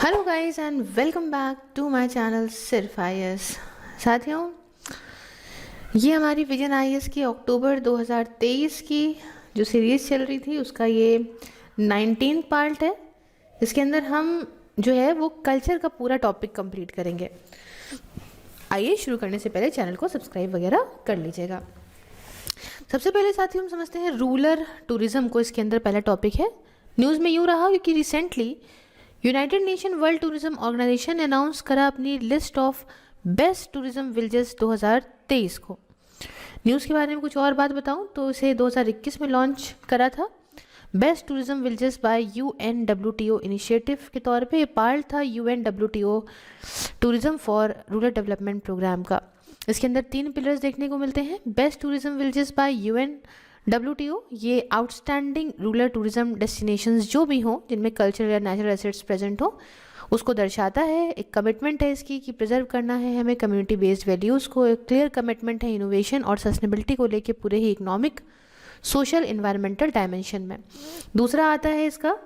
Hello guys and welcome back to my channel सिर्फ IAS. साथियों, ये हमारी विजन आईएएस की अक्टूबर 2023 की जो सीरीज़ चल रही थी उसका ये 19 पार्ट है। इसके अंदर हम जो है वो कल्चर का पूरा टॉपिक कंप्लीट करेंगे। आइए शुरू करने से पहले चैनल को सब्सक्राइब वगैरह कर लीजिएगा। सबसे पहले साथियों हम समझते हैं रूरल टूरिज्म को। इसके अंदर पहला टॉपिक है। न्यूज़ में यूँ रहा क्योंकि recently United Nation World Tourism Organization ने अनाउंस करा अपनी list of best tourism villages 2023 को। न्यूज़ के बारे में कुछ और बात बताऊं तो इसे 2021 में लॉन्च करा था। Best tourism villages by UNWTO initiative के तौर पे पार्ट था UNWTO tourism for rural development programme का। इसके अंदर 3 पिलर्स देखने को मिलते हैं। Best tourism villages by UNWTO, ये आउटस्टैंडिंग रूरल टूरिज्म डेस्टिनेशंस जो भी हों जिनमें कल्चरल या नेचुरल एसेट्स प्रेजेंट हो उसको दर्शाता है। एक कमिटमेंट है इसकी कि प्रिजर्व करना है हमें कम्युनिटी बेस्ड वैल्यूज़ को। एक क्लियर कमिटमेंट है इनोवेशन और सस्टेनेबिलिटी को लेके पूरे ही इकोनॉमिक, सोशल, इन्वायरमेंटल डायमेंशन में। दूसरा आता है इसका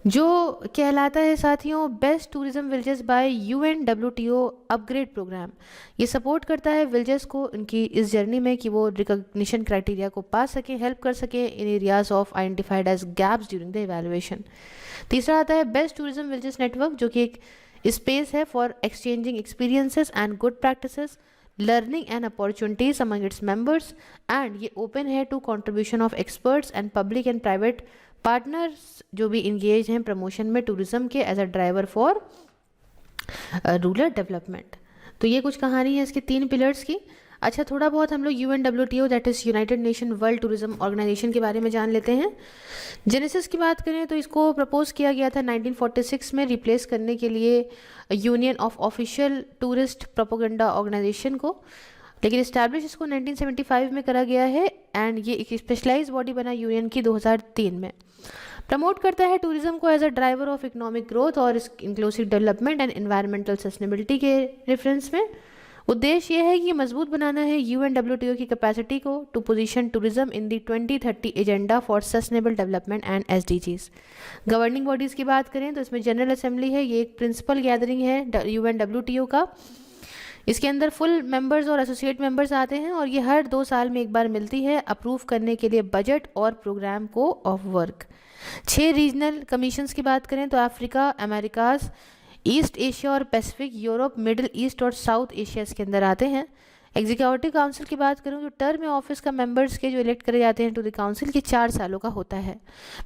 जो कहलाता है साथियों best tourism villages by UNWTO upgrade program. ये सपोर्ट करता है विलेजेस को उनकी इस जर्नी में कि वो रिकॉग्निशन क्राइटेरिया को पास सकें, हेल्प कर सकें in areas of identified as gaps during the evaluation. तीसरा आता है बेस्ट टूरिज्म विलेजेस नेटवर्क, जो कि एक स्पेस है for exchanging experiences and good practices, learning and opportunities among its members, and ये open है to contribution of experts and public and private partners जो भी engage हैं प्रमोशन में टूरिज्म के as a driver for rural development. तो ये कुछ कहानी है इसके 3 पिलर्स की। अच्छा, थोड़ा बहुत हम लोग UNWTO that is United Nation World Tourism Organization के बारे में जान लेते हैं। जेनेसिस की बात करें तो इसको प्रपोज किया गया था 1946 में रिप्लेस करने के लिए Union of Official Tourist Propaganda Organization को, लेकिन इस्टेब्लिश इसको 1975 में करा गया है एंड ये एक स्पेशलाइज बॉडी बना यूनियन की 2003 में। प्रमोट करता है टूरिज्म को as a driver of economic growth और inclusive development and environmental sustainability के रेफरेंस में। उद्देश्य यह है कि मजबूत बनाना है UNWTO की कैपेसिटी को to position tourism in the 2030 agenda for sustainable development and SDGs। Governing bodies की बात करें तो इसमें जनरल असेंबली है, ये एक प्रिंसिपल गैदरिंग है UNWTO का। इसके अंदर फुल मेंबर्स और एसोसिएट मेंबर्स आते हैं और ये हर 2 साल में एक बार मिलती है अप्रूव करने के लिए बजट और प्रोग्राम को ऑफ वर्क। 6 रीजनल कमीशंस की बात करें तो अफ्रीका, अमेरिकाज, ईस्ट एशिया और पैसिफिक, यूरोप, मिडिल ईस्ट और साउथ एशिया इसके अंदर आते हैं। एग्जीक्यूटिव काउंसिल की बात करूँ जो टर्म ऑफिस का मेंबर्स के जो इलेक्ट करे जाते हैं टू द काउंसिल के 4 सालों का होता है।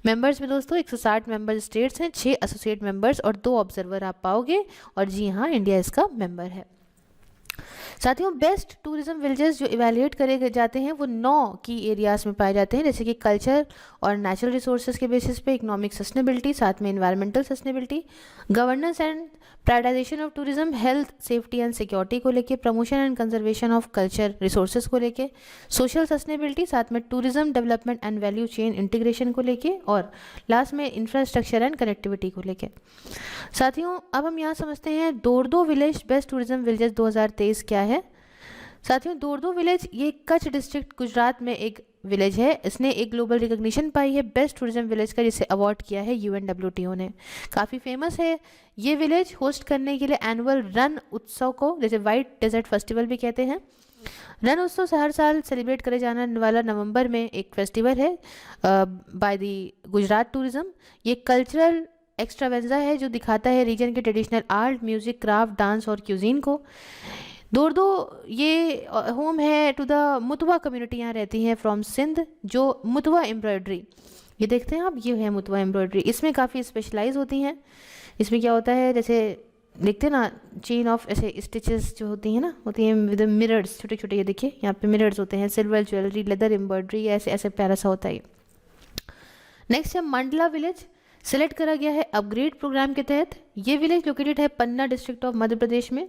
मेंबर्स में दोस्तों 160 मेंबर स्टेट्स हैं, 6 एसोसिएट मेंबर्स और 2 ऑब्जर्वर आप पाओगे, और जी हाँ, इंडिया इसका मेंबर है। साथियों, बेस्ट टूरिज्म विलेजेस जो इवैल्यूएट करे जाते हैं वो 9 की एरियाज में पाए जाते हैं, जैसे कि कल्चर और नेचुरल रिसोर्सेज के बेसिस पे इकोनॉमिक सस्टेनेबिलिटी, साथ में environmental sustainability, governance and privatisation of tourism, health, safety and security को लेके, promotion and conservation of culture resources को लेके, सोशल सस्टेनेबिलिटी, साथ में tourism development and value chain integration को लेके, और लास्ट में इंफ्रास्ट्रक्चर एंड कनेक्टिविटी को लेके। साथियों, अब हम यहाँ समझते हैं दोरदो विलेज बेस्ट टूरिज्म विलेजेस 2023 क्या है। साथियों, दोरदो विलेज ये कच्छ डिस्ट्रिक्ट गुजरात में एक विलेज है। इसने एक ग्लोबल रिकॉग्निशन पाई है बेस्ट टूरिज्म विलेज का, जिसे अवार्ड किया है UNWTO ने। काफ़ी फेमस है ये विलेज होस्ट करने के लिए एनुअल रन उत्सव को, जैसे वाइट डेजर्ट फेस्टिवल भी कहते हैं। रन उत्सव से हर साल सेलिब्रेट करे जाने वाला नवंबर में एक फेस्टिवल है बाय दी गुजरात टूरिज्म। ये कल्चरल एक्स्ट्रावेंजा है जो दिखाता है रीजन के traditional art, music, craft, dance और क्यूजीन को। दोरदो ये होम है टू द मुतवा कम्युनिटी, यहाँ रहती हैं फ्रॉम सिंध, जो मुतवा एम्ब्रॉयडरी, ये देखते हैं आप, ये है मुतवा एम्ब्रॉयडरी। इसमें काफ़ी स्पेशलाइज होती हैं। इसमें क्या होता है, जैसे देखते हैं ना चेन ऑफ ऐसे स्टिचेस जो होती हैं ना, होती हैं विद मिरर्स, छोटे छोटे, ये देखिए यहाँ पे मिरर्स होते हैं, सिल्वर ज्वेलरी, लेदर एम्ब्रॉयडरी, ऐसे ऐसे प्यारा सा होता है। नेक्स्ट है मंडला विलेज, सेलेक्ट करा गया है अपग्रेड प्रोग्राम के तहत। ये विलेज लोकेटेड है पन्ना डिस्ट्रिक्ट ऑफ मध्य प्रदेश में।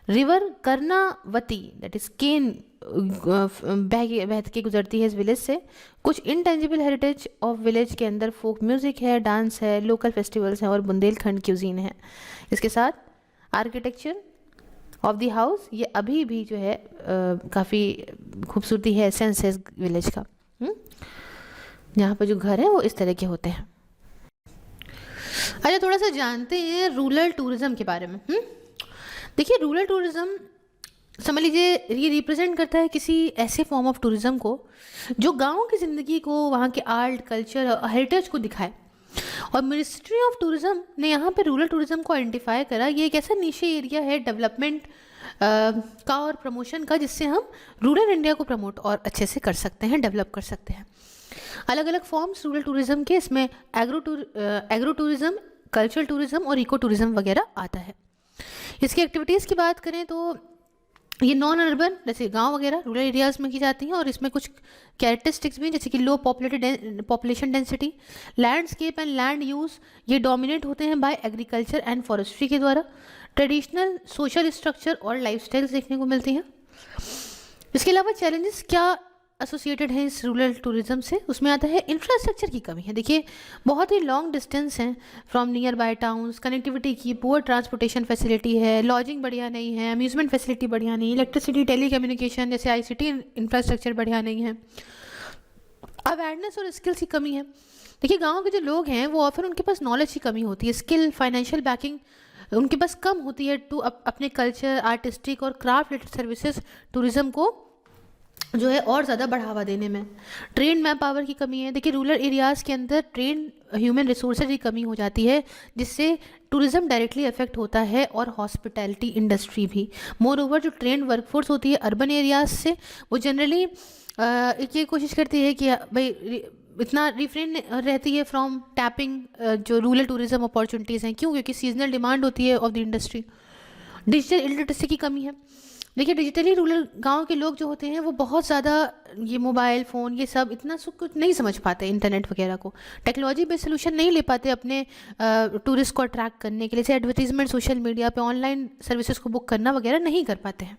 रिवर कर्णावती दैट इज केन बह के गुजरती है इस विलेज से। कुछ इनटेंजिबल हेरिटेज ऑफ विलेज के अंदर फोक म्यूजिक है, डांस है, लोकल फेस्टिवल्स हैं और बुंदेलखंड क्यूजीन है। इसके साथ आर्किटेक्चर ऑफ द हाउस, ये अभी भी जो है काफ़ी खूबसूरती है, एसेंस है इस विलेज का। यहाँ पर जो घर है वो इस तरह के होते हैं। अच्छा, थोड़ा सा जानते हैं रूरल टूरिज्म के बारे में। देखिए, रूरल टूरिज्म समझ लीजिए ये रिप्रेजेंट करता है किसी ऐसे फॉर्म ऑफ टूरिज्म को जो गाँव की ज़िंदगी को, वहाँ के आर्ट, कल्चर और हेरिटेज को दिखाए। और मिनिस्ट्री ऑफ टूरिज्म ने यहाँ पे रूरल टूरिज्म को आइडेंटिफाई करा। ये एक ऐसा निशे एरिया है डेवलपमेंट का और प्रमोशन का, जिससे हम रूरल इंडिया को प्रमोट और अच्छे से कर सकते हैं, डेवलप कर सकते हैं। अलग अलग फॉर्म्स रूरल टूरिज्म के, इसमें एग्रो टूरिज्म, कल्चरल टूरिज्म और इको टूरिज्म वगैरह आता है। इसकी एक्टिविटीज़ की बात करें तो ये नॉन अर्बन जैसे गांव वगैरह रूरल एरियाज़ में की जाती हैं, और इसमें कुछ कैरेक्टरिस्टिक्स भी जैसे कि low population density, landscape and land use ये डोमिनेट होते हैं बाय एग्रीकल्चर एंड फॉरेस्ट्री के द्वारा। ट्रेडिशनल सोशल स्ट्रक्चर और लाइफस्टाइल्स देखने को मिलती हैं। इसके अलावा चैलेंजेस क्या एसोसिएटेड हैं इस रूरल टूरिज्म से, उसमें आता है इंफ्रास्ट्रक्चर की कमी है। देखिए, बहुत ही लॉन्ग डिस्टेंस हैं from near by towns, connectivity की पुअर ट्रांसपोर्टेशन फैसिलिटी है, लॉजिंग बढ़िया नहीं है, अम्यूजमेंट फैसिलिटी बढ़िया नहीं, इलेक्ट्रिसिटी, टेली कम्युनिकेशन जैसे आईसीटी इंफ्रास्ट्रक्चर बढ़िया नहीं है, अवेयरनेस और स्किल्स की कमी है। देखिए, गाँव के जो लोग हैं वो ऑफर उनके पास नॉलेज की कमी होती है, स्किल, फाइनेंशियल बैकिंग उनके पास कम होती है टू अपने कल्चर, आर्टिस्टिक और क्राफ्ट रिलेटेड सर्विसेज टूरिज्म को जो है और ज़्यादा बढ़ावा देने में। ट्रेन मैन पावर की कमी है। देखिए, रूरल एरियाज़ के अंदर ट्रेन ह्यूमन रिसोर्सेज की कमी हो जाती है, जिससे टूरिज्म डायरेक्टली अफेक्ट होता है और हॉस्पिटैलिटी इंडस्ट्री भी। मोर ओवर जो ट्रेन वर्कफोर्स होती है अर्बन एरियाज से, वो जनरली ये कोशिश करती है कि भाई इतना रिफ्रेन रहती है फ्रॉम टैपिंग जो रूरल टूरिज्म अपॉर्चुनिटीज़ हैं। क्यों? क्योंकि सीजनल डिमांड होती है of the industry. Digital illiteracy की कमी है। देखिए, डिजिटली रूरल गांव के लोग जो होते हैं वो बहुत ज़्यादा ये मोबाइल फ़ोन ये सब इतना सब कुछ नहीं समझ पाते, इंटरनेट वगैरह को, टेक्नोलॉजी बेस्ड सोल्यूशन नहीं ले पाते अपने टूरिस्ट को अट्रैक्ट करने के लिए, जैसे एडवर्टीजमेंट, सोशल मीडिया पे ऑनलाइन सर्विसेज को बुक करना वगैरह नहीं कर पाते हैं।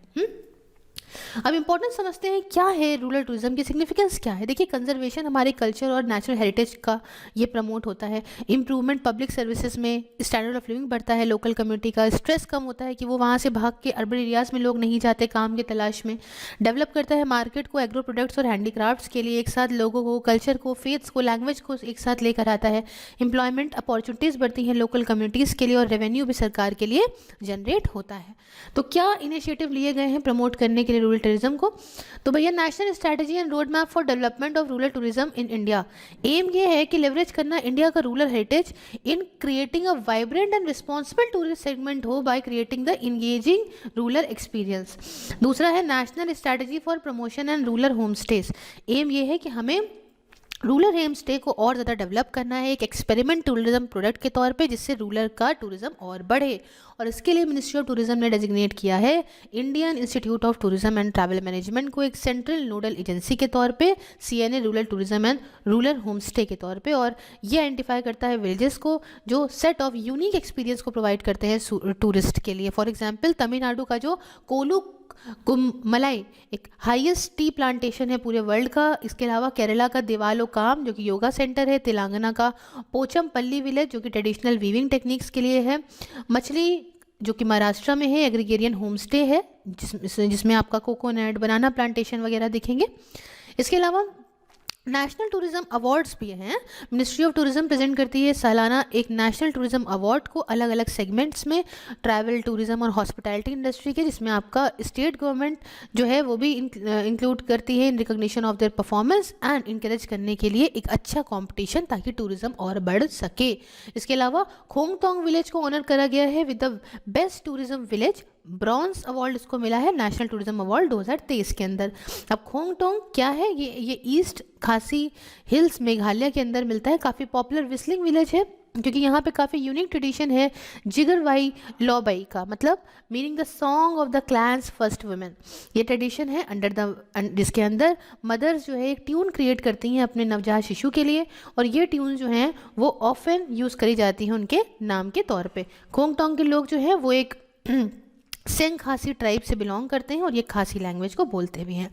अब इम्पोर्टेंस समझते हैं क्या है रूरल टूरिज्म की, सिग्निफिकेंस क्या है। देखिए, कंजर्वेशन हमारे कल्चर और नेचुरल हेरिटेज का ये प्रमोट होता है। इम्प्रूवमेंट पब्लिक सर्विसेज में, स्टैंडर्ड ऑफ लिविंग बढ़ता है, लोकल कम्युनिटी का स्ट्रेस कम होता है कि वो वहाँ से भाग के अर्बन एरियाज़ में लोग नहीं जाते काम के तलाश में। डेवलप करता है मार्केट को एग्रो प्रोडक्ट्स और हैंडीक्राफ्ट्स के लिए, एक साथ लोगों को, कल्चर को, फेथ्स को, लैंग्वेज को एक साथ लेकर आता है। एम्प्लॉयमेंट अपॉर्चुनिटीज़ बढ़ती हैं लोकल कम्युनिटीज़ के लिए, और रेवेन्यू भी सरकार के लिए जनरेट होता है। तो क्या इनिशिएटिव लिए गए हैं प्रमोट करने के लिए रूरल टूरिज्म को? तो भैया, national strategy and road map for development of rural tourism in India. Aim ये है कि लेवरेज करना इंडिया का rural heritage in creating a vibrant and responsible tourist segment हो by creating the engaging rural experience. दूसरा है national strategy for promotion and rural home stays. Aim ये है कि हमें रूरल होम स्टे को और ज़्यादा डेवलप करना है एक एक्सपेरिमेंट टूरिज्म प्रोडक्ट के तौर पे, जिससे रूरल का टूरिज्म और बढ़े। और इसके लिए मिनिस्ट्री ऑफ टूरिज्म ने डेजिग्नेट किया है Indian institute of tourism and travel management को एक सेंट्रल नोडल एजेंसी के तौर पे, CNA rural tourism and rural home stay के तौर पे। और ये आइडेंटिफाई करता है विलेजेस को जो सेट ऑफ यूनिक एक्सपीरियंस को प्रोवाइड करते हैं टूरिस्ट के लिए। फॉर एग्जाम्पल, तमिलनाडु का जो कोलू कुमलाई एक हाईएस्ट टी प्लांटेशन है पूरे वर्ल्ड का। इसके अलावा केरला का देवालोकाम जो कि योगा सेंटर है, तेलंगाना का पोचमपल्ली विलेज जो कि ट्रेडिशनल वीविंग टेक्निक्स के लिए है, मछली जो कि महाराष्ट्र में है, एग्रीगेरियन होम स्टे है जिसमें आपका कोकोनट, बनाना प्लांटेशन वगैरह दिखेंगे। इसके अलावा नेशनल टूरिज्म अवार्ड्स भी हैं। मिनिस्ट्री ऑफ टूरिज्म प्रेजेंट करती है सालाना एक नेशनल टूरिज्म अवार्ड को अलग अलग सेगमेंट्स में, ट्रैवल, टूरिज्म और हॉस्पिटैलिटी इंडस्ट्री के, जिसमें आपका स्टेट गवर्नमेंट जो है वो भी इंक्लूड करती है in recognition of their performance and encourage करने के लिए एक अच्छा कंपटीशन ताकि टूरिज्म और बढ़ सके। इसके अलावा खोंगटोंग विलेज को ऑनर करा गया है with the best tourism village, bronze award इसको मिला है नेशनल टूरिज्म अवार्ड 2023 के अंदर। अब खोंगटोंग क्या है? ये ईस्ट खासी हिल्स मेघालय के अंदर मिलता है। काफ़ी पॉपुलर विस्लिंग विलेज है क्योंकि यहाँ पे काफ़ी यूनिक ट्रेडिशन है जिगरवाई लॉबाई का, मतलब meaning the song of the clans first women. ये ट्रेडिशन है जिसके अंदर मदर्स जो है एक ट्यून क्रिएट करती हैं अपने नवजात शिशु के लिए, और ये ट्यून जो हैं वो ऑफन यूज़ करी जाती हैं उनके नाम के तौर पे। खोंगटोंग के लोग जो हैं वो एक सेंग खासी ट्राइब से बिलोंग करते हैं और ये खासी लैंग्वेज को बोलते भी हैं।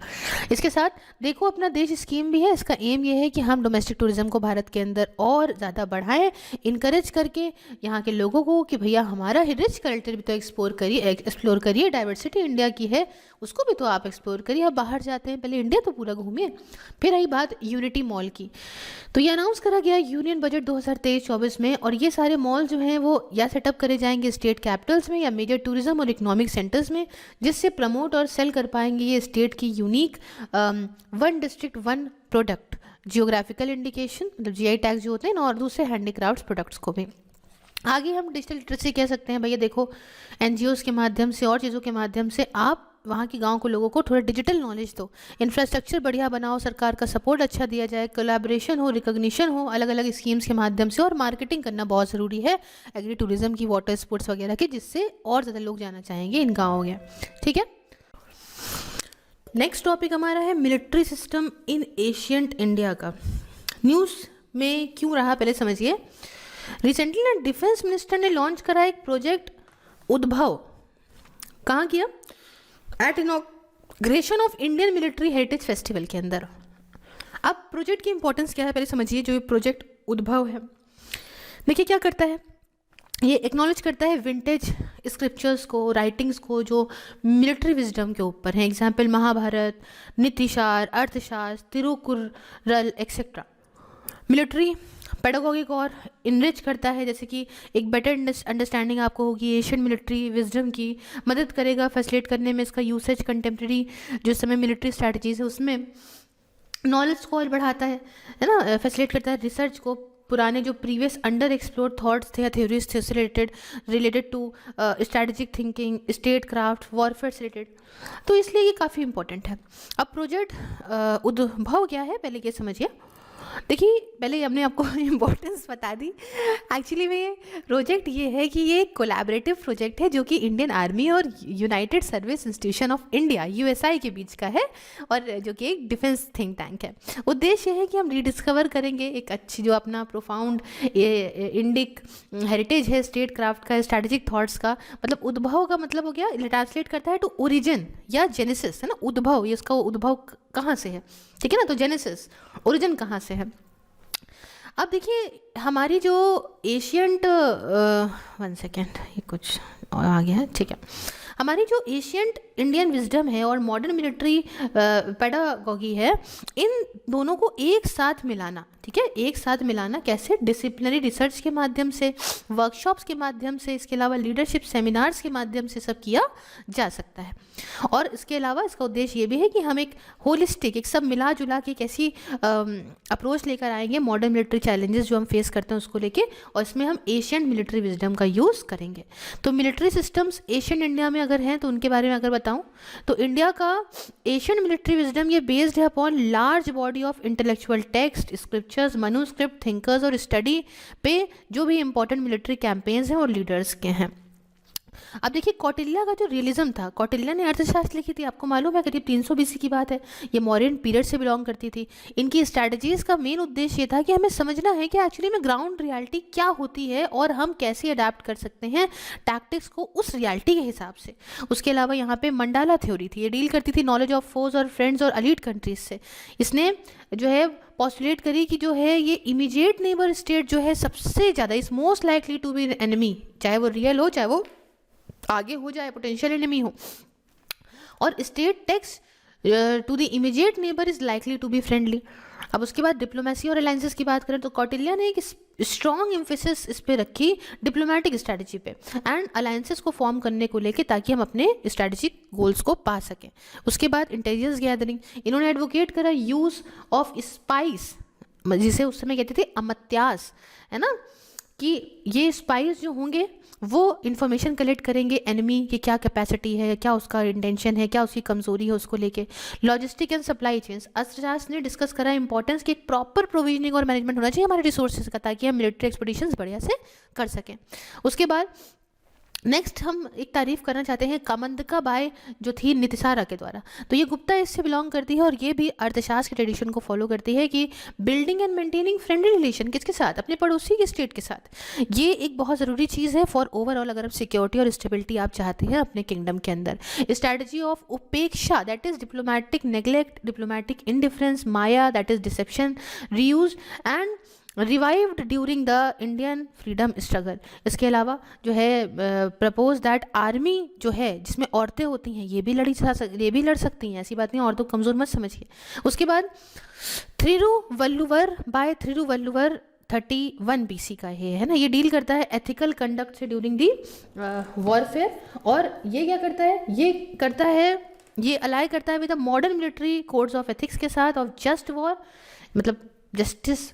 इसके साथ देखो अपना देश स्कीम भी है। इसका एम ये है कि हम डोमेस्टिक टूरिज्म को भारत के अंदर और ज़्यादा बढ़ाएं, इनकरेज करके यहाँ के लोगों को कि भैया हमारा रिच कल्चर भी तो एक्सप्लोर करिए, डाइवर्सिटी इंडिया की है उसको भी तो आप एक्सप्लोर करिए। आप बाहर जाते हैं, पहले इंडिया तो पूरा घूमिए। फिर आई बात यूनिटी मॉल की, तो ये अनाउंस करा गया यूनियन बजट 2023-24 में, और ये सारे मॉल जो हैं वो या सेटअप करे जाएंगे स्टेट कैपिटल्स में या मेजर टूरिज्म और इकोनॉमिक सेंटर्स में, जिससे प्रमोट और सेल कर पाएंगे ये स्टेट की unique one district one product geographical indication, मतलब जीआई टैग्स जो होते हैं ना, और दूसरे हैंडीक्राफ्ट्स प्रोडक्ट्स को भी। आगे हम डिजिटल लिटरेसी कह सकते हैं भैया, देखो एनजीओज़ के माध्यम से और चीज़ों के माध्यम से आप वहाँ की गांव को लोगों को थोड़ा डिजिटल नॉलेज दो, इंफ्रास्ट्रक्चर बढ़िया बनाओ, सरकार का सपोर्ट अच्छा दिया जाए, कोलैबोरेशन हो, रिकॉग्निशन हो अलग अलग स्कीम्स के माध्यम से, और मार्केटिंग करना बहुत ज़रूरी है एग्री टूरिज्म की, वाटर स्पोर्ट्स वगैरह की, जिससे और ज़्यादा लोग जाना चाहेंगे इन गाँवों में। ठीक है, नेक्स्ट टॉपिक हमारा है military system in ancient India का। न्यूज़ में क्यों रहा पहले समझिए। रिसेंटली ना डिफेंस मिनिस्टर ने लॉन्च करा एक प्रोजेक्ट उद्भव, कहाँ किया, at inauguration of Indian Military Heritage Festival के अंदर। अब प्रोजेक्ट की इंपॉर्टेंस क्या है पहले समझिए। जो ये प्रोजेक्ट उद्भव है, देखिए क्या करता है, ये एक्नॉलेज करता है विंटेज स्क्रिप्चर्स को, राइटिंग्स को जो मिलिट्री विजडम के ऊपर हैं, एग्जाम्पल महाभारत, नीतिशार, अर्थशास्त्र, तिरुकुरल एक्सेट्रा। मिलिट्री पेडागोगी को और इनरिच करता है, जैसे कि एक बेटर अंडरस्टैंडिंग आपको होगी एशियन मिलिट्री विजडम की, मदद करेगा फैसिलिटेट करने में इसका यूसेज, कंटेम्प्रेरी जो समय मिलिट्री स्ट्रैटेजीज है उसमें नॉलेज को और बढ़ाता है ना, फैसिलिटेट करता है रिसर्च को, पुराने जो प्रीवियस अंडर एक्सप्लोर थॉट्स थे या थ्योरीज थे उससे related to strategic thinking, statecraft, warfare से रिलेटेड, तो इसलिए ये काफ़ी इंपॉर्टेंट है। अब प्रोजेक्ट उद्भव क्या है पहले ये समझिए। देखिए पहले हमने आपको इम्पोर्टेंस बता दी, एक्चुअली में प्रोजेक्ट ये है कि ये एक कोलैबोरेटिव प्रोजेक्ट है जो कि इंडियन आर्मी और United service institution of India USI के बीच का है, और जो कि एक डिफेंस थिंक टैंक है। उद्देश्य है कि हम रिडिस्कवर करेंगे एक अच्छी जो अपना प्रोफाउंड इंडिक हेरिटेज है स्टेट क्राफ्ट का, स्ट्रैटेजिक थॉट्स का। मतलब उद्भव का मतलब हो गया, ट्रांसलेट करता है टू ओरिजिन या जेनेसिस, है ना, उद्भव, ये उसका उद्भव कहाँ से है, ठीक है ना, तो जेनेसिस ओरिजिन कहाँ से है। अब देखिए हमारी जो एशियंट 1 सेकेंड, ये कुछ और आ गया है, ठीक है, हमारी जो एशियंट इंडियन विजडम है और मॉडर्न मिलिट्री पेडागोगी है, इन दोनों को एक साथ मिलाना, ठीक है, एक साथ मिलाना कैसे, डिसिप्लिनरी रिसर्च के माध्यम से, वर्कशॉप्स के माध्यम से, इसके अलावा लीडरशिप सेमिनार्स के माध्यम से सब किया जा सकता है। और इसके अलावा इसका उद्देश्य ये भी है कि हम एक होलिस्टिक, एक सब मिला जुला के एक ऐसी अप्रोच लेकर आएंगे मॉडर्न मिलिट्री चैलेंजेस जो हम फेस करते हैं उसको लेके, और इसमें हम एशियन मिलिट्री विजडम का यूज़ करेंगे। तो मिलिट्री सिस्टम्स एशियन इंडिया में अगर हैं तो उनके बारे में अगर बताऊं तो इंडिया का एशियन मिलिट्री विजडम ये बेस्ड है upon large body of intellectual text, scriptures, manuscript, thinkers और स्टडी पे जो भी इंपॉर्टेंट मिलिट्री कैंपेन्स हैं और लीडर्स के हैं। अब देखिए कौटिल्य का जो रियलिज्म था, कौटिल्य ने अर्थशास्त्र लिखी थी, आपको मालूम है करीब 300 BC की बात है, ये मौर्यन पीरियड से बिलोंग करती थी। इनकी स्ट्रैटेजीज का मेन उद्देश्य ये था कि हमें समझना है कि एक्चुअली में ग्राउंड रियलिटी क्या होती है और हम कैसे अडेप्ट कर सकते हैं टैक्टिक्स को उस रियलिटी के हिसाब से। उसके अलावा यहाँ पे मंडाला थ्योरी थी, ये डील करती थी नॉलेज ऑफ फोर्स और फ्रेंड्स और अलीट कंट्रीज से। इसने जो है पॉस्टुलेट करी कि जो है ये इमीडिएट नेबर स्टेट जो है सबसे ज़्यादा is most likely to be enemy, चाहे वो रियल हो चाहे वो आगे हो जाए पोटेंशियल एनिमी हो, और state next to the immediate neighbour is likely to be friendly. अब उसके बाद डिप्लोमेसी और अलायंसेस की बात करें तो कौटिल्य ने एक स्ट्रॉन्ग एम्फेसिस इस पे रखी डिप्लोमेटिक स्ट्रैटेजी पे एंड अलायंसेस को फॉर्म करने को लेके, ताकि हम अपने स्ट्रैटेजिक गोल्स को पा सकें। उसके बाद इंटेलिजेंस गैदरिंग, इन्होंने एडवोकेट करा यूज़ ऑफ स्पाइस, जिसे उस समय कहते थे अमत्यास, है ना, कि ये स्पाइस जो होंगे वो इन्फॉर्मेशन कलेक्ट करेंगे एनिमी की क्या कैपेसिटी है, क्या उसका इंटेंशन है, क्या उसकी कमजोरी है, उसको लेके। लॉजिस्टिक एंड सप्लाई चेन्स, अर्थशास्त्र ने डिस्कस करा इंपॉर्टेंस कि एक प्रॉपर प्रोविजनिंग और मैनेजमेंट होना चाहिए हमारे रिसोर्सेज का, ताकि हम मिलिट्री एक्सपेडिशंस बढ़िया से कर सकें। उसके बाद नेक्स्ट हम एक तारीफ करना चाहते हैं कामंदका बाय जो थी नितिसारा के द्वारा, तो ये गुप्ता इससे बिलोंग करती है और ये भी अर्थशास्त्र के ट्रेडिशन को फॉलो करती है कि building and maintaining friendly relation किसके साथ, अपने पड़ोसी के स्टेट के साथ, ये एक बहुत ज़रूरी चीज़ है फॉर ओवरऑल। अगर आप सिक्योरिटी और स्टेबिलिटी आप चाहते हैं अपने किंगडम के अंदर। Strategy of upeksha that is diplomatic neglect, diplomatic indifference, maya that is deception, reuse and revived during the Indian freedom struggle. इसके अलावा जो है प्रपोज दैट आर्मी जो है जिसमें औरतें होती हैं ये भी लड़ सकती हैं, ऐसी बात नहीं, औरतों को कमज़ोर मत समझिए। उसके बाद थिरुवल्लुवर बाय थिरुवल्लुवर 31 BC का है ना, ये डील करता है एथिकल कंडक्ट से ड्यूरिंग दी वॉरफेयर। और ये क्या करता है, ये अलाइ करता है with the modern military codes of ethics के साथ, ऑफ जस्ट वॉर मतलब जस्टिस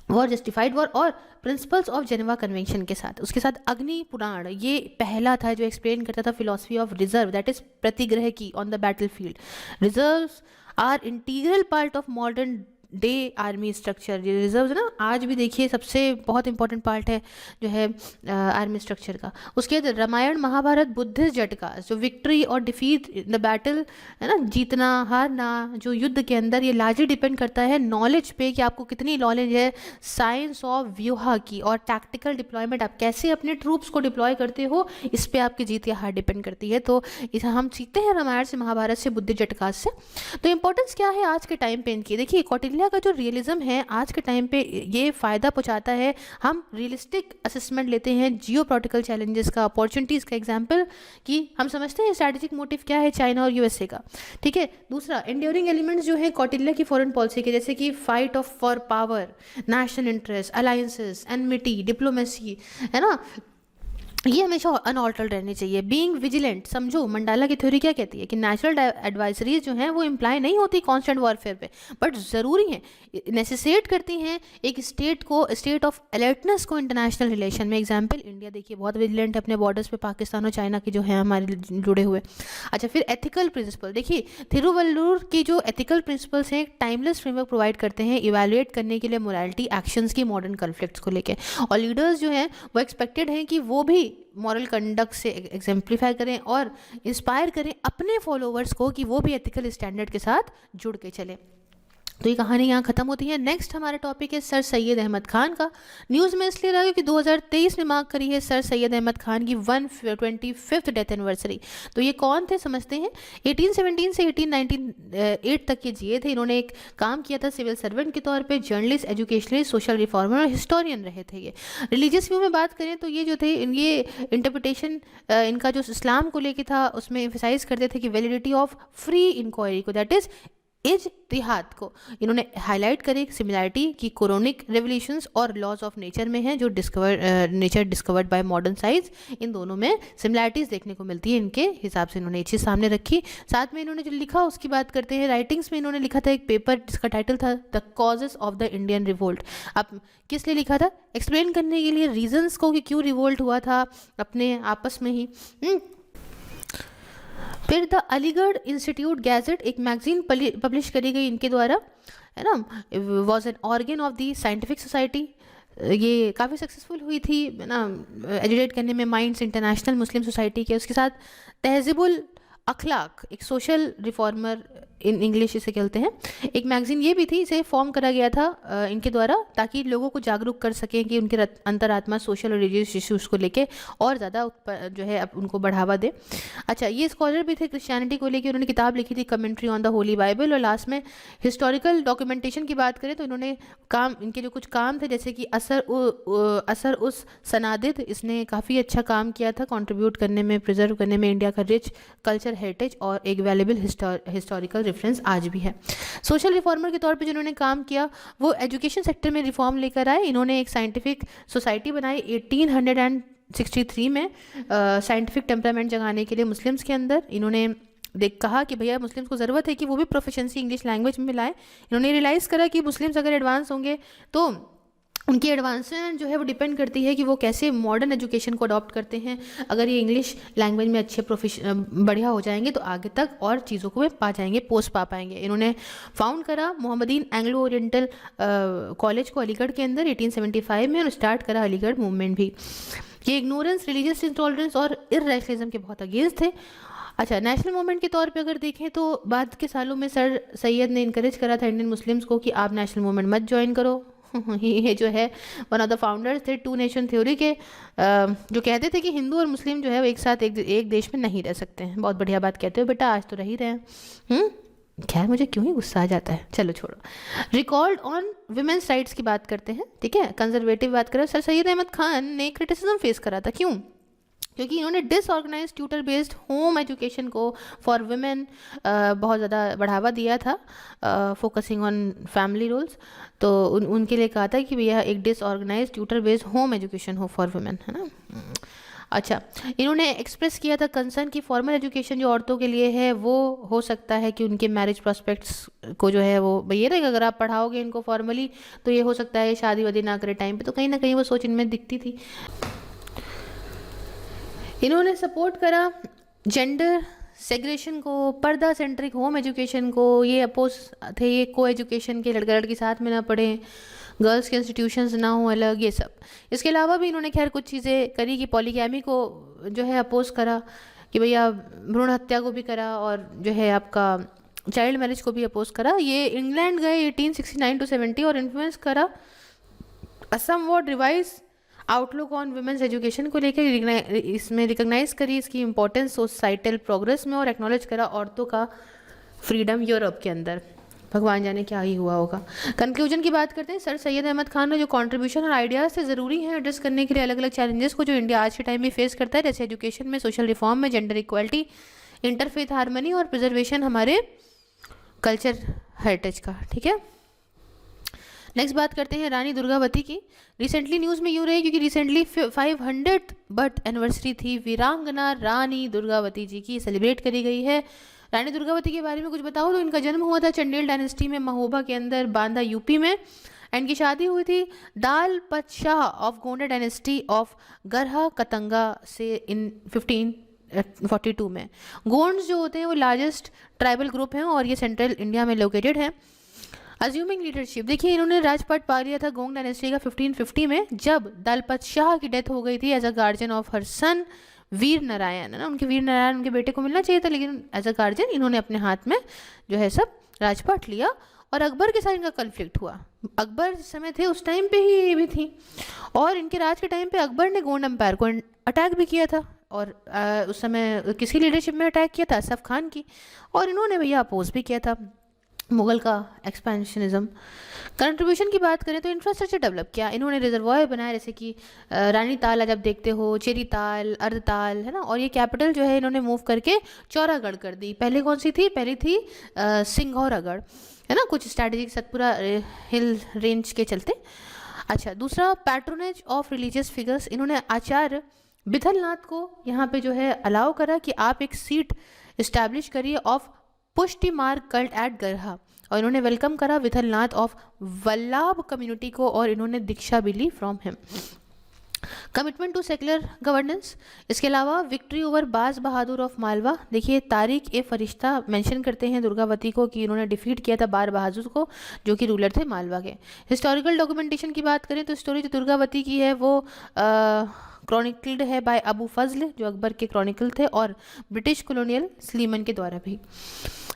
वॉर, जस्टिफाइड वॉर, और प्रिंसिपल्स ऑफ जेनेवा कन्वेंशन के साथ। उसके साथ अग्नि पुराण ये पहला था जो एक्सप्लेन करता था philosophy of reserve, that is प्रतिग्रह की on the battlefield. Reserves are integral part of modern day army structure. ये रिजर्व ना आज भी देखिए सबसे बहुत इंपॉर्टेंट पार्ट है जो है आर्मी स्ट्रक्चर का। उसके बाद रामायण महाभारत बुद्धिस्ट झटका, जो विक्ट्री और डिफीट इन द बैटल है ना, जीतना हारना जो युद्ध के अंदर, ये लार्जली डिपेंड करता है नॉलेज पे कि आपको कितनी नॉलेज है साइंस ऑफ व्यूहा की, और टैक्टिकल डिप्लॉयमेंट आप कैसे अपने ट्रूप्स को डिप्लॉय करते हो, इस पर आपकी जीत या हार डिपेंड करती है। तो इसे हम सीखते हैं रामायण से, महाभारत से, बुद्धिस्ट झटका से। तो इंपॉर्टेंस क्या है आज के टाइम पे इनकी, देखिए कौटिल्य का जो रियलिज्म है आज के टाइम पे ये फ़ायदा पहुंचाता है। हम रियलिस्टिक असेसमेंट लेते हैं जियो पॉलिटिकल चैलेंजेस का, अपॉर्चुनिटीज़ का, एग्जाम्पल कि हम समझते हैं स्ट्रैटेजिक मोटिव क्या है चाइना और यूएसए का, ठीक है। दूसरा एंड्योरिंग एलिमेंट्स जो है कौटिल्य की फॉरेन पॉलिसी के, जैसे कि fight of for power, national interest, alliances, enmity, diplomacy, है ना, ये हमेशा अनऑल्टर्ड रहनी चाहिए। बीइंग विजिलेंट, समझो मंडाला की थ्योरी क्या कहती है कि नेचुरल एडवाइजरीज जो हैं वो इम्प्लाई नहीं होती कांस्टेंट वॉरफेयर पे, बट ज़रूरी हैं, नेसेसिटेट करती हैं एक स्टेट ऑफ अलर्टनेस को इंटरनेशनल रिलेशन में। एग्जांपल इंडिया देखिए बहुत विजिलेंट है अपने बॉर्डर्स पे पाकिस्तान और चाइना की जो है हमारे जुड़े हुए। अच्छा, फिर एथिकल प्रिंसिपल, देखिए थिरुवल्लुवर की जो एथिकल प्रिंसिपल्स हैं टाइमलेस फ्रेमवर्क प्रोवाइड करते हैं इवैल्यूएट करने के लिए मोरालिटी एक्शंस की मॉडर्न कॉन्फ्लिक्ट्स को लेकर, और लीडर्स जो हैं वो एक्सपेक्टेड हैं कि वो भी मॉरल कंडक्ट से एग्जेम्पलीफाई करें और इंस्पायर करें अपने फॉलोवर्स को कि वो भी एथिकल स्टैंडर्ड के साथ जुड़ के चले। तो ये कहानी यहाँ खत्म होती है। नेक्स्ट हमारा टॉपिक है सर सैयद अहमद खान का। न्यूज़ में इसलिए रहा कि 2023 में मार्क करी है सर सैयद अहमद खान की 125th डेथ एनिवर्सरी। तो ये कौन थे समझते हैं। 1817 से 1898 तक ये जिए थे। इन्होंने एक काम किया था सिविल सर्वेंट के तौर पे, जर्नलिस्ट, एजुकेशनिस्ट, सोशल रिफॉर्मर और हिस्टोरियन रहे थे ये। रिलीजियस व्यू में बात करें तो ये जो थे ये इंटरप्रिटेशन इनका जो इस्लाम को लेके था उसमें एम्फेसाइज करते थे कि वैलिडिटी ऑफ फ्री इंक्वायरी को, दैट इज इज्तिहाद को इन्होंने हाईलाइट करे सिमिलैरिटी की कोरोनिक रेवोल्यूशंस और लॉज ऑफ नेचर में है जो nature discovered by modern science, इन दोनों में सिमिलैरिटीज़ देखने को मिलती है। इनके हिसाब से इन्होंने ये चीज़ सामने रखी। साथ में इन्होंने जो लिखा उसकी बात करते हैं। राइटिंग्स में इन्होंने लिखा था एक पेपर जिसका टाइटल था the causes of the Indian revolt. अब किस लिए लिखा था, एक्सप्लेन करने के लिए रीजंस को कि क्यों रिवोल्ट हुआ था अपने आपस में ही। फिर द अलीगढ़ इंस्टीट्यूट गैजेट एक मैगजीन पब्लिश करी गई इनके द्वारा, है ना, was an organ of the scientific society. ये काफ़ी सक्सेसफुल हुई थी ना एजुकेट करने में माइंड्स इंटरनेशनल मुस्लिम सोसाइटी के। उसके साथ तहज़ीबुल अखलाक एक सोशल रिफॉर्मर इन इंग्लिश इसे कहते हैं, एक मैगज़ीन ये भी थी, इसे फॉर्म करा गया था इनके द्वारा ताकि लोगों को जागरूक कर सकें कि उनके अंतरात्मा सोशल और रिलीजियस इश्यूज़ को लेके और ज़्यादा जो है उनको बढ़ावा दे। अच्छा, ये स्कॉलर भी थे क्रिश्चियनिटी को लेके, उन्होंने किताब लिखी थी commentary on the Holi Bible. और लास्ट में हिस्टोरिकल डॉक्यूमेंटेशन की बात करें तो इन्होंने इनके जो कुछ काम थे जैसे कि असर उस सनादिद, इसने काफ़ी अच्छा काम किया था कंट्रीब्यूट करने में, प्रिजर्व करने में इंडिया का रिच कल्चर हेरिटेज और एक वैल्यूएबल हिस्टोरिकल रेफरेंस आज भी है। सोशल रिफॉर्मर के तौर पे जिन्होंने काम किया वो एजुकेशन सेक्टर में रिफॉर्म लेकर आए। इन्होंने एक साइंटिफिक सोसाइटी बनाई 1863 में साइंटिफिक टेम्परामेंट जगाने के लिए मुस्लिम्स के अंदर। इन्होंने कहा कि भैया मुस्लिम्स को ज़रूरत है कि वो भी प्रोफिशिएंसी इंग्लिश लैंग्वेज में लाएं। इन्होंने रियलाइज़ करा कि मुस्लिम्स अगर एडवांस होंगे तो उनकी एडवांसमेंट जो है वो डिपेंड करती है कि वो कैसे मॉडर्न एजुकेशन को अडॉप्ट करते हैं। अगर ये इंग्लिश लैंग्वेज में अच्छे बढ़िया हो जाएंगे तो आगे तक और चीज़ों को पा जाएंगे, पोस्ट पा पाएंगे। इन्होंने फाउंड करा मोहम्मदीन एंग्लो ओरिएंटल कॉलेज को अलीगढ़ के अंदर 1875 में, और स्टार्ट करा अलीगढ़ मूवमेंट भी। ये इग्नोरेंस, रिलीजियस इंटॉलरेंस और इर्रेशनलिज्म के बहुत अगेंस्ट थे। अच्छा, नेशनल मूवमेंट के तौर पे अगर देखें तो बाद के सालों में सर सैयद ने इनकरेज करा था इंडियन मुस्लिम्स को कि आप नेशनल मूवमेंट मत ज्वाइन करो। ये जो है वन ऑफ द फाउंडर्स थे टू नेशन थ्योरी के, जो कहते थे कि हिंदू और मुस्लिम जो है वो एक साथ एक देश में नहीं रह सकते हैं। बहुत बढ़िया बात कहते हो बेटा, आज तो रह ही रहे हैं। खैर मुझे क्यों ही गुस्सा आ जाता है, चलो छोड़ो। रिकॉर्ड ऑन विमेंस राइट्स की बात करते हैं, ठीक है। कंजर्वेटिव बात करें, सर सैयद अहमद खान ने क्रिटिसिज्म फेस करा था, क्यों? क्योंकि इन्होंने disorganise tutor based home education को फॉर वुमेन बहुत ज़्यादा बढ़ावा दिया था, फोकसिंग ऑन फैमिली रोल्स। तो उनके लिए कहा था कि भैया एक disorganise tutor based home education हो फॉर वुमेन, है ना। अच्छा, इन्होंने एक्सप्रेस किया था कंसर्न कि फॉर्मल एजुकेशन जो औरतों के लिए है वो हो सकता है कि उनके मैरिज प्रॉस्पेक्ट्स को जो है वो ये ना, अगर आप पढ़ाओगे इनको फॉर्मली तो ये हो सकता है शादी वादी ना करे टाइम पे, तो कहीं ना कहीं वो सोच इनमें दिखती थी। इन्होंने सपोर्ट करा जेंडर सेग्रेशन को, पर्दा सेंट्रिक होम एजुकेशन को, ये अपोज थे ये को एजुकेशन के, लड़का लड़की साथ में ना पढ़ें, गर्ल्स के इंस्टीट्यूशंस ना हो अलग, ये सब। इसके अलावा भी इन्होंने खैर कुछ चीज़ें करी कि पॉलीगैमी को जो है अपोज करा कि भैया भ्रूण हत्या को भी करा, और जो है आपका चाइल्ड मैरिज को भी अपोज करा। ये इंग्लैंड गए 1869 to 70 और इन्फ्लुएंस करा a some what revise outlook on women's education को लेकर, इसमें रिकॉग्नाइज करी इसकी इंपॉर्टेंस सोसाइटल प्रोग्रेस में, और एक्नॉलेज करा औरतों का फ्रीडम यूरोप के अंदर। भगवान जाने क्या ही हुआ होगा। कंक्लूजन की बात करते हैं, सर सैयद अहमद खान ने जो कंट्रीब्यूशन और आइडियाज़ से ज़रूरी हैं एड्रेस करने के लिए अलग अलग चैलेंजेस को जो इंडिया आज के टाइम में फेस करता है, जैसे एजुकेशन में, सोशल रिफॉर्म में, जेंडर इक्वालिटी, इंटरफेथ हार्मनी और प्रिजर्वेशन हमारे कल्चर हेरिटेज का, ठीक है। नेक्स्ट बात करते हैं रानी दुर्गावती की। रिसेंटली न्यूज़ में यूँ रही क्योंकि रिसेंटली 500th बर्थ एनिवर्सरी थी वीरांगना रानी दुर्गावती जी की, सेलिब्रेट करी गई है। रानी दुर्गावती के बारे में कुछ बताओ तो इनका जन्म हुआ था चंडेल डायनेस्टी में, महोबा के अंदर, बांदा यूपी में। इनकी शादी हुई थी Dalpat Shah of Gonda dynasty of Garha Katanga से इन 1542 में। गोंड्स जो होते हैं वो लार्जेस्ट ट्राइबल ग्रुप हैं और ये सेंट्रल इंडिया में लोकेटेड है। अज्यूमिंग लीडरशिप, देखिए इन्होंने राजपाट पा लिया था गोंड डायनेस्टी का 1550 में, जब दलपत शाह की डेथ हो गई थी as a guardian of her son Veer Narayan, है ना। उनके वीर नारायण उनके बेटे को मिलना चाहिए था, लेकिन एज अ गार्जियन इन्होंने अपने हाथ में जो है सब राजपाट लिया। और अकबर के साथ इनका कन्फ्लिक्ट हुआ। अकबर जिस समय थे उस टाइम पे ही ये भी थी, और इनके राज के टाइम पे अकबर ने गोंड एम्पायर को अटैक भी किया था, और उस समय किसकी लीडरशिप में अटैक किया था? असफ खान की। और इन्होंने भैया अपोज भी किया था मुगल का एक्सपेंशनिज्म। कंट्रीब्यूशन की बात करें तो इंफ्रास्ट्रक्चर डेवलप किया इन्होंने, रिजर्वायर बनाया, जैसे कि रानी ताल आज आप देखते हो, चेरी ताल, अर्ध ताल, है ना। और ये कैपिटल जो है इन्होंने मूव करके चौरागढ़ कर दी। पहले कौन सी थी? पहली थी सिंघौरागढ़, है ना, कुछ स्ट्रैटेजिक सतपुरा हिल रेंज के चलते। अच्छा, दूसरा पैट्रोनेज ऑफ रिलीजियस फिगर्स, इन्होंने आचार्य बिथलनाथ को यहाँ पे जो है अलाउ करा कि आप एक सीट इस्टेब्लिश करिए ऑफ पुष्टि मार्ग कल्ट एट गरहा, और इन्होंने वेलकम करा विथलनाथ ऑफ वल्लाभ कम्युनिटी को, और इन्होंने दीक्षा भी ली from him. Commitment to secular governance, इसके अलावा विक्ट्री ओवर बाज बहादुर ऑफ मालवा, देखिए तारिक ए फरिश्ता मेंशन करते हैं दुर्गावती को कि इन्होंने डिफीट किया था बार बहादुर को, जो कि रूलर थे मालवा के। हिस्टोरिकल डॉक्यूमेंटेशन की बात करें तो स्टोरी जो दुर्गावती की है वो क्रॉनिकल्ड है बाय अबू फजल, जो अकबर के क्रॉनिकल थे, और ब्रिटिश कॉलोनियल स्लीमन के द्वारा भी।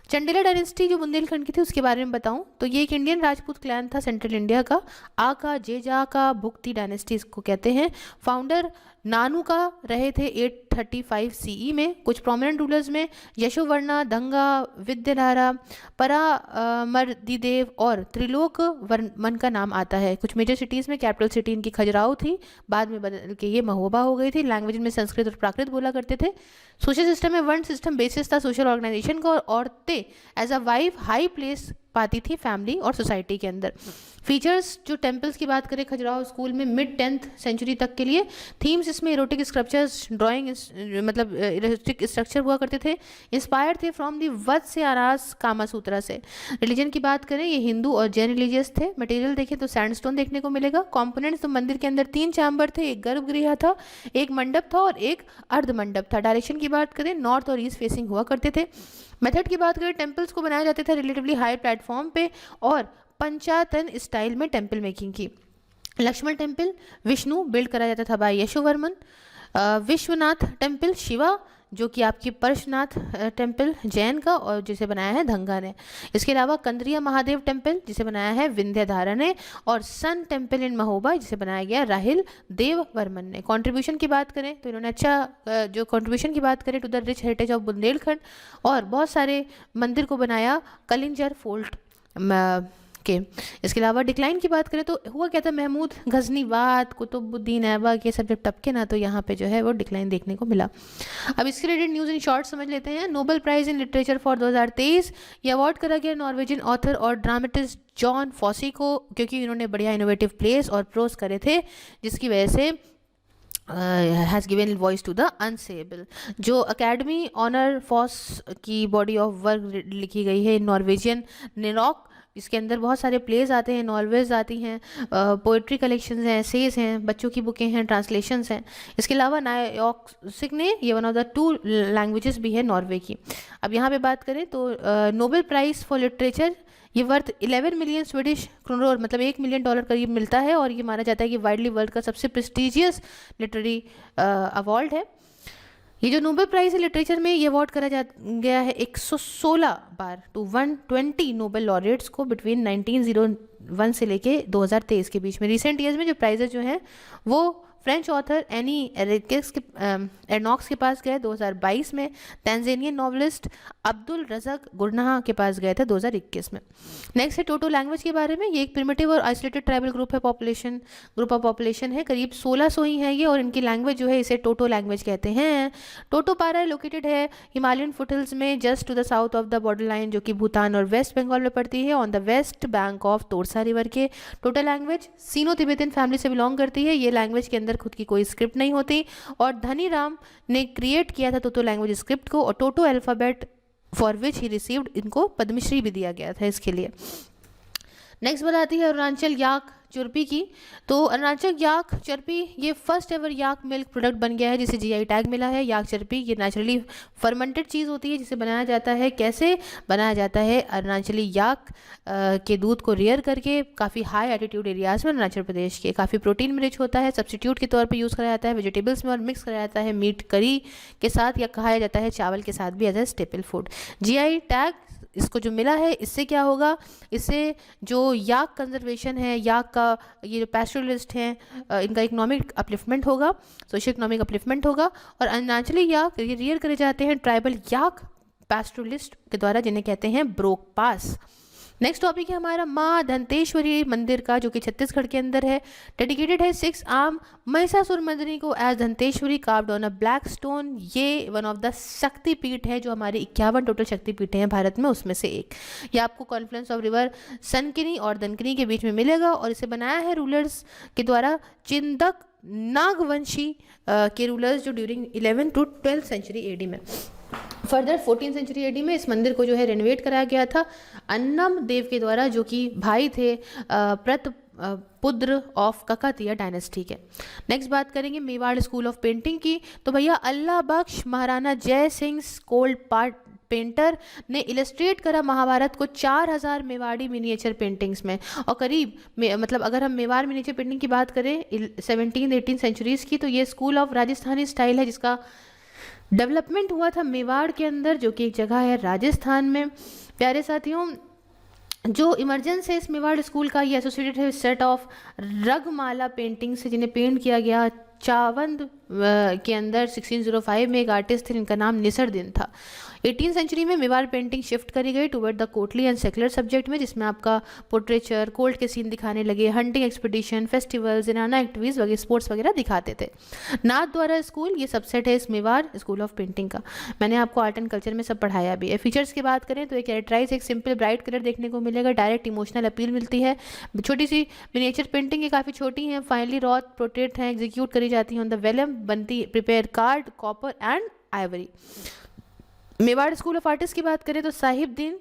चंडेला डायनेस्टी जो बुंदेलखंड की थी उसके बारे में बताऊं तो ये एक इंडियन राजपूत क्लैन था सेंट्रल इंडिया का। आका जेजा का भुक्ति डायनेस्टी इसको कहते हैं। फाउंडर नानू का रहे थे 835 सीई में। कुछ प्रोमिनेंट रूलर्स में यशोवर्णा, दंगा, विद्याधारा, परामर्दिदेव और त्रिलोक वर्मन का नाम आता है। कुछ मेजर सिटीज़ में कैपिटल सिटी इनकी खजुराहो थी, बाद में बदल के ये महोबा हो गई थी। लैंग्वेज में संस्कृत और प्राकृत बोला करते थे। सोशल सिस्टम में वर्ण सिस्टम बेसिस था सोशल ऑर्गेनाइजेशन का, और औरतें as a wife high place पाती थी फैमिली और सोसाइटी के अंदर। फीचर्स जो टेम्पल्स की बात करें खजुराहो स्कूल में मिड 10th सेंचुरी तक के लिए, थीम्स इसमें इरोटिक स्क्रप्चर्स, ड्राइंग मतलब इरोटिक स्ट्रक्चर हुआ करते थे। इंस्पायर्ड थे फ्रॉम दी वत्स्य आरास कामा सूत्रा से। रिलीजन की बात करें ये हिंदू और जैन रिलीजियस थे। मटेरियल देखें तो सैंडस्टोन देखने को मिलेगा। कॉम्पोनेंट्स तो मंदिर के अंदर 3 चैम्बर थे, एक गर्भगृह था, एक मंडप था और एक अर्ध मंडप था। डायरेक्शन की बात करें नॉर्थ और ईस्ट फेसिंग हुआ करते थे। मेथड की बात करें टेम्पल्स को बनाया जाता था रिलेटिवली हाई प्लेटफॉर्म पे और पंचातन स्टाइल में टेम्पल मेकिंग की। लक्ष्मण टेम्पल विष्णु बिल्ड करा जाता था बाय यशोवर्मन। विश्वनाथ टेम्पल शिवा, जो कि आपकी परशनाथ टेम्पल जैन का और जिसे बनाया है धंगा ने। इसके अलावा कंद्रिया महादेव टेम्पल जिसे बनाया है विंध्यधारा ने, और सन टेम्पल इन महोबा जिसे बनाया गया राहिल देव वर्मन ने। कंट्रीब्यूशन की बात करें तो इन्होंने जो कंट्रीब्यूशन की बात करें to the rich heritage of Bundelkhand, और बहुत सारे मंदिर को बनाया कलिंजर फोर्ट के। इसके अलावा डिक्लाइन की बात करें तो हुआ क्या था, महमूद गजनीवाद, कुतुबुद्दीन ऐबक, ये सब जब टपके ना तो यहाँ पे जो है वो डिक्लाइन देखने को मिला। अब इसके रिलेटेड न्यूज़ इन शॉर्ट समझ लेते हैं। Nobel prize in literature for 2023 ये अवार्ड करा गया नॉर्वेजियन ऑथर और ड्रामेटिस्ट जॉन फॉसी को, क्योंकि इन्होंने बढ़िया इनोवेटिव प्लेस और प्रोज करे थे, जिसकी वजह से has given voice to the unsayable. जो अकेडमी ऑनर फॉस की बॉडी ऑफ वर्क लिखी गई है नॉर्वेजियन नेरॉक, इसके अंदर बहुत सारे प्लेज आते हैं, नॉवेल्स आती हैं, पोइट्री कलेक्शंस हैं, एसेज हैं, बच्चों की बुकें हैं, ट्रांसलेशंस हैं। इसके अलावा नायोक्सिक ने ये वन ऑफ द 2 लैंग्वेजेस भी है नॉर्वे की। अब यहाँ पे बात करें तो नोबेल प्राइज़ फॉर लिटरेचर ये वर्थ 11 मिलियन स्वीडिश क्रोनर, मतलब $1 मिलियन करीब मिलता है, और ये माना जाता है कि वाइडली वर्ल्ड का सबसे प्रेस्टिजियस लिटरेरी अवार्ड है। ये जो नोबेल प्राइज़ है लिटरेचर में, ये अवार्ड करा गया है 116 बार टू 120 नोबेल लॉरेट्स को बिटवीन 1901 से लेके 2023 के बीच में। रिसेंट ईयर्स में जो प्राइजेज जो हैं वो फ्रेंच ऑथर एनी एरनॉक्स के पास गए 2022 में, तंजानियन नॉवलिस्ट अब्दुल रज़क गुरनाह के पास गए थे 2021 में। नेक्स्ट है टोटो लैंग्वेज के बारे में। ये एक प्रिमिटिव और isolated tribal group of population है, करीब 1600 ही है ये, और इनकी लैंग्वेज जो है इसे टोटो लैंग्वेज कहते हैं। टोटो पारा लोकेटेड है हिमालयन फुटहिल्स में just to the south of the border line, जो कि भूटान और वेस्ट बंगाल में पड़ती है, on the west bank of Torsa river के। Toto language Sino Tibetan family से बिलोंग करती है। ये लैंग्वेज के अंदर खुद की कोई स्क्रिप्ट नहीं होती, और धनी राम ने क्रिएट किया था टोटो लैंग्वेज स्क्रिप्ट को, और Toto alphabet for which he received, इनको पद्मश्री भी दिया गया था इसके लिए। नेक्स्ट बात आती है अरुणाचल याक चुरपी की। तो अरुणाचल याक चुरपी ये फर्स्ट एवर याक मिल्क प्रोडक्ट बन गया है जिसे जीआई टैग मिला है। याक चुरपी ये नेचुरली फर्मेंटेड चीज़ होती है जिसे बनाया जाता है। कैसे बनाया जाता है? अरुणाचली याक के दूध को रेयर करके काफ़ी हाई एल्टीट्यूड एरियाज़ में अरुणाचल प्रदेश के काफ़ी प्रोटीन में रिच होता है। सब्स्टिट्यूट के तौर पर यूज़ कराया जाता है वेजिटेबल्स में, और मिक्स कराया जाता है मीट करी के साथ, या खाया जाता है चावल के साथ भी as a staple food. GI tag इसको जो मिला है, इससे क्या होगा, इससे जो याक कंजर्वेशन है, याक का ये जो पैस्टोरलिस्ट हैं, इनका इकोनॉमिक अपलिफ्टमेंट होगा, सोशल इकोनॉमिक अपलिफ्टमेंट होगा। और अरुणाचली याक ये रियर करे जाते हैं ट्राइबल याक पैस्टोरलिस्ट के द्वारा, जिन्हें कहते हैं ब्रोक पास। नेक्स्ट टॉपिक है हमारा माँ दंतेश्वरी मंदिर का, जो कि छत्तीसगढ़ के अंदर है। डेडिकेटेड है 6 आर्म महिषासुर मर्दिनी को as Danteshwari carved on a black stone. ये वन ऑफ द शक्तिपीठ है, जो हमारे 51 टोटल शक्तिपीठ हैं भारत में, उसमें से एक। ये आपको कॉन्फ्लुएंस ऑफ रिवर सनकिनी और दनकिनी के बीच में मिलेगा, और इसे बनाया है रूलर्स के द्वारा, चिंदक नागवंशी के रूलर्स, जो ड्यूरिंग 11 टू 12 सेंचुरी एडी में। फर्दर 14 सेंचुरी एडी में इस मंदिर को जो है रेनोवेट कराया गया था अन्नम देव के द्वारा, जो कि भाई थे पुत्र ऑफ ककातिया डायनेस्टी के। नेक्स्ट बात करेंगे मेवाड़ स्कूल ऑफ पेंटिंग की। तो भैया अल्लाह बख्श महाराणा जय सिंह कोल्ड पार्ट पेंटर ने इलस्ट्रेट करा महाभारत को 4000 मेवाड़ी मिनिएचर पेंटिंग्स में। और करीब मतलब अगर हम मेवाड़ मिनिएचर पेंटिंग की बात करें 17-18 सेंचुरीज़ की, तो ये स्कूल ऑफ राजस्थानी स्टाइल है, जिसका डेवलपमेंट हुआ था मेवाड़ के अंदर, जो कि एक जगह है राजस्थान में। प्यारे साथियों, जो इमरजेंस है इस मेवाड़ स्कूल का, ये एसोसिएटेड है सेट ऑफ रगमाला पेंटिंग से, जिन्हें पेंट किया गया चावंद के अंदर 1605 में। एक आर्टिस्ट थे जिनका नाम निसरदीन था। 18 सेंचुरी में मेवाड़ पेंटिंग शिफ्ट करी गई toward the Kotli and secular subject में, जिसमें आपका पोर्ट्रेचर, कोल्ट के सीन दिखाने लगे, हंटिंग एक्सपीडिशन, फेस्टिवल, ज़नाना एक्टिविटीज़ वगैरह, स्पोर्ट्स वगैरह दिखाते थे। नाथ द्वारा स्कूल ये सबसेट है इस मेवाड़ स्कूल ऑफ पेंटिंग का। मैंने आपको आर्ट एंड कल्चर में सब पढ़ाया भी है। फीचर्स की बात करें तो एक कैरेक्टराइज एक सिंपल ब्राइट कलर देखने को मिलेगा, डायरेक्ट इमोशनल अपील मिलती है। छोटी सी मिनिएचर पेंटिंग ये काफ़ी छोटी हैं, फाइनली रॉथ पोर्ट्रेट हैं, एग्जीक्यूट करी जाती हैं ऑन द वेलम, बनती prepare card, copper and Ivory. Mewar school of artist की बात करें तो साहिबदीन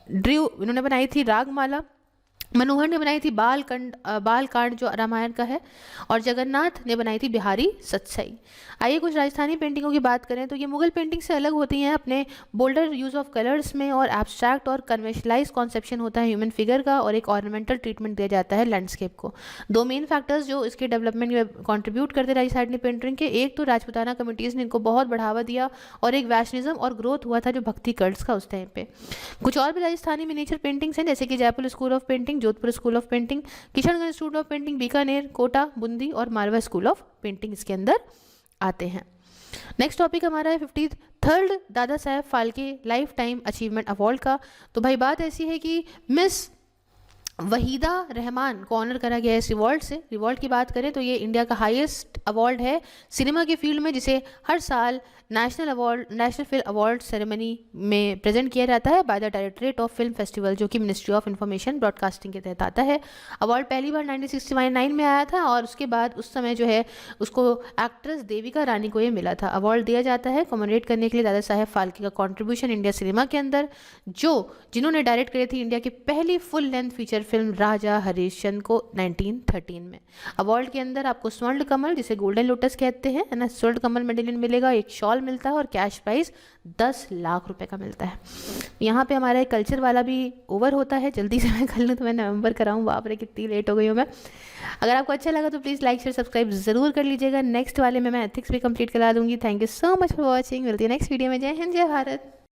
ड्रू इन्होंने बनाई थी रागमाला, मनोहर ने बनाई थी बालकांड जो रामायण का है, और जगन्नाथ ने बनाई थी बिहारी सत्सई। आइए कुछ राजस्थानी पेंटिंगों की बात करें तो ये मुगल पेंटिंग से अलग होती हैं अपने बोल्डर यूज़ ऑफ कलर्स में, और एब्स्ट्रैक्ट और कन्वेंशनलाइज कॉन्सेप्शन होता है ह्यूमन फिगर का, और एक ऑर्नामेंटल ट्रीटमेंट दिया जाता है लैंडस्केप को। दो मेन फैक्टर्स जो इसके डेवलपमेंट में कॉन्ट्रीब्यूट करते राजस्थानी पेंटिंग के, एक तो राजपूताना कमिटीज़ ने इनको बहुत बढ़ावा दिया, और एक वैशनिज्म और ग्रोथ हुआ था जो भक्ति कल्ट्स का उस टाइम पे। कुछ और भी राजस्थानी मिनिएचर पेंटिंग्स हैं जैसे कि Jaipur school of painting, Jodhpur school of painting, Kishanganj school of painting, Bikaner, Kota, Bundi और मारवा स्कूल ऑफ पेंटिंग इसके अंदर आते हैं। नेक्स्ट टॉपिक हमारा है 53rd Dada Saheb Phalke lifetime achievement award का। तो भाई बात ऐसी है कि मिस वहीदा रहमान को ऑनर करा गया है इस रिवॉर्ड से। रिवॉर्ड की बात करें तो ये इंडिया का हाईएस्ट अवार्ड है सिनेमा के फील्ड में, जिसे हर साल नेशनल फिल्म अवार्ड सेरेमनी में प्रेजेंट किया जाता है by the directorate of film festival, जो कि मिनिस्ट्री ऑफ इंफॉर्मेशन ब्रॉडकास्टिंग के तहत आता है। अवार्ड पहली बार 1969 में आया था, और उसके बाद उस समय जो है उसको एक्ट्रेस देविका रानी को ये मिला था। अवार्ड दिया जाता है कॉमरेट करने के लिए दादा साहेब फाल्के का कॉन्ट्रीब्यूशन इंडिया सिनेमा के अंदर, जिन्होंने डायरेक्ट करी थी इंडिया की पहली फुल लेंथ फीचर फिल्म राजा हरिश्चंद्र को 1913 में। अवार्ड के अंदर आपको स्वर्ण कमल, जिसे गोल्डन लोटस कहते हैं, है ना, स्वर्ण कमल मेडलियन मिलेगा, एक शॉल मिलता है, और कैश प्राइज 10 लाख रुपए का मिलता है। यहाँ पे हमारा एक कल्चर वाला भी ओवर होता है, जल्दी से मैं कर लूँ तो मैं नवंबर कराऊँ, बाप रे कितनी लेट हो गई हूँ मैं। अगर आपको अच्छा लगा तो प्लीज़ लाइक शेयर सब्सक्राइब जरूर कर लीजिएगा। नेक्स्ट वाले में मैं एथिक्स भी कंप्लीट करा दूंगी। Thank you so much for watching. मिलती है नेक्स्ट वीडियो में। जय हिंद, जय भारत।